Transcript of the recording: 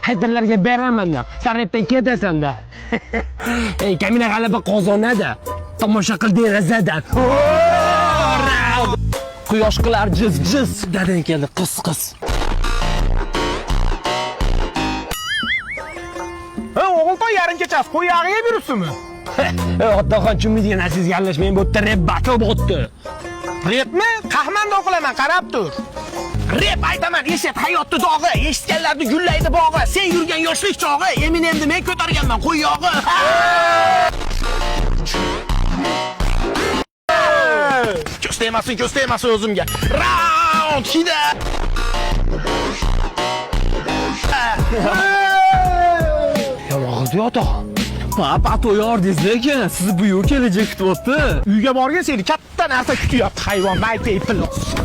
Haydarlarga beraman-da. Sarayibdan ketasan-da. Ey, kamina g'alaba qozonadi. Tomosha qil derazadan. Quyosh qilar jiz-jiz. Dadang keldi, qis-qis. Ha, o'g'iltoy yarim kechasi qo'y yog'iga yuribsizmi? Xudoxon chumidgan asizga aralashmang, bu yerda rep battle bo'tdi. Repmi? Qahmanda o'qilaman, qarab tur. Rep aytaman, eshit hayotda dog'i, eshitganlarni gullaydi bog'i. Sen yurgan yoshlik chog'i, Eminemni men ko'targanman qo'y yog'i. Ko'z tegmasin o'zimga. Round hida. Yomg'irda yotoq. Papa to'yordingiz lekin, sizni buyuk kelajak kutyapti. Uyga borgan seni katta narsa kutyapti hayvon, maytay pilos.